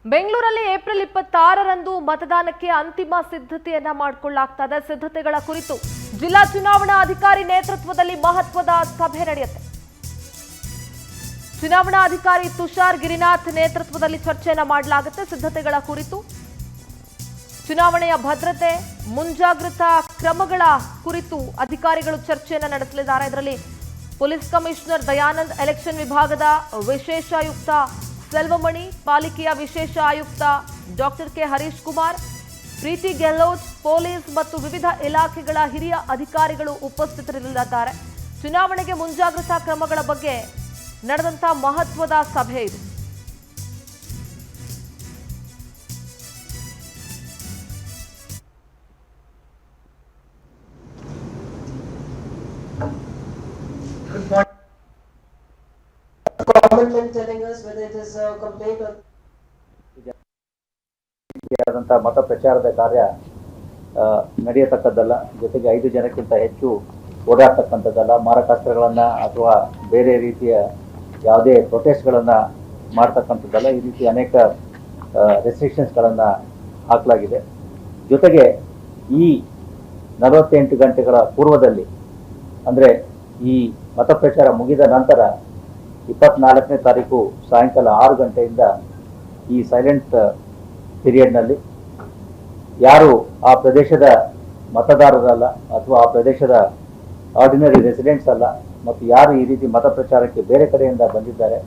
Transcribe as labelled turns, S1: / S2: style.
S1: ಬೆಂಗಳೂರಲ್ಲಿ ಏಪ್ರಿಲ್ 26ರಂದು ಮತದಾನಕ್ಕೆ ಅಂತಿಮ ಸಿದ್ಧತೆಯನ್ನ ಮಾಡಿಕೊಳ್ಳಲಾಗ್ತಾ ಇದೆ. ಸಿದ್ಧತೆಗಳ ಕುರಿತು ಜಿಲ್ಲಾ ಚುನಾವಣಾ ಅಧಿಕಾರಿ ನೇತೃತ್ವದಲ್ಲಿ ಮಹತ್ವದ ಸಭೆ ನಡೆಯುತ್ತೆ. ಚುನಾವಣಾ ಅಧಿಕಾರಿ ತುಷಾರ್ ಗಿರಿನಾಥ್ ನೇತೃತ್ವದಲ್ಲಿ ಚರ್ಚೆಯನ್ನ ಮಾಡಲಾಗುತ್ತೆ. ಸಿದ್ಧತೆಗಳ ಕುರಿತು ಚುನಾವಣೆಯ ಭದ್ರತೆ, ಮುಂಜಾಗ್ರತಾ ಕ್ರಮಗಳ ಕುರಿತು ಅಧಿಕಾರಿಗಳು ಚರ್ಚೆಯನ್ನ ನಡೆಸಲಿದ್ದಾರೆ. ಇದರಲ್ಲಿ ಪೊಲೀಸ್ ಕಮಿಷನರ್ ದಯಾನಂದ್, ಎಲೆಕ್ಷನ್ ವಿಭಾಗದ ವಿಶೇಷ ಆಯುಕ್ತ ಸೆಲ್ವಮಣಿ, ಪಾಲಿಕೆಯ ವಿಶೇಷ ಆಯುಕ್ತ ಡಾಕ್ಟರ್ ಕೆ ಹರೀಶ್ ಕುಮಾರ್, ಪ್ರೀತಿ ಗೆಹ್ಲೋಟ್, ಪೊಲೀಸ್ ಮತ್ತು ವಿವಿಧ ಇಲಾಖೆಗಳ ಹಿರಿಯ ಅಧಿಕಾರಿಗಳು ಉಪಸ್ಥಿತರಿರಲಿದ್ದಾರೆ. ಚುನಾವಣೆಗೆ ಮುಂಜಾಗ್ರತಾ ಕ್ರಮಗಳ ಬಗ್ಗೆ ನಡೆದಂತ ಮಹತ್ವದ ಸಭೆ ಇದು.
S2: telling us whether it is a complaint or
S3: ಮತ ಪ್ರಚಾರದ ಕಾರ್ಯ ನಡೆಯತಕ್ಕದ್ದಲ್ಲ. ಜೊತೆಗೆ 5 ಜನಕ್ಕಿಂತ ಹೆಚ್ಚು ಓಡಾಡ್ತಕ್ಕಂಥದ್ದಲ್ಲ. ಮಾರಕಾಸ್ತ್ರಗಳನ್ನು ಅಥವಾ ಬೇರೆ ರೀತಿಯ ಯಾವುದೇ ಪ್ರೊಟೆಸ್ಟ್ಗಳನ್ನು ಮಾಡ್ತಕ್ಕಂಥದ್ದಲ್ಲ. ಈ ರೀತಿ ಅನೇಕ ರೆಸ್ಟ್ರಿಕ್ಷನ್ಸ್ಗಳನ್ನು ಹಾಕಲಾಗಿದೆ. ಜೊತೆಗೆ ಈ 48 ಗಂಟೆಗಳ ಪೂರ್ವದಲ್ಲಿ, ಅಂದರೆ ಈ ಮತ ಪ್ರಚಾರ ಮುಗಿದ ನಂತರ 24ನೇ ತಾರೀಕು ಸಾಯಂಕಾಲ 6 ಗಂಟೆಯಿಂದ ಈ ಸೈಲೆಂಟ್ ಪೀರಿಯಡ್ನಲ್ಲಿ ಯಾರು ಆ ಪ್ರದೇಶದ ಮತದಾರರಲ್ಲ ಅಥವಾ ಆ ಪ್ರದೇಶದ ಆರ್ಡಿನರಿ ರೆಸಿಡೆಂಟ್ಸ್ ಅಲ್ಲ ಮತ್ತು ಯಾರು ಈ ರೀತಿ ಮತ ಪ್ರಚಾರಕ್ಕೆ ಬೇರೆ ಕಡೆಯಿಂದ ಬಂದಿದ್ದಾರೆ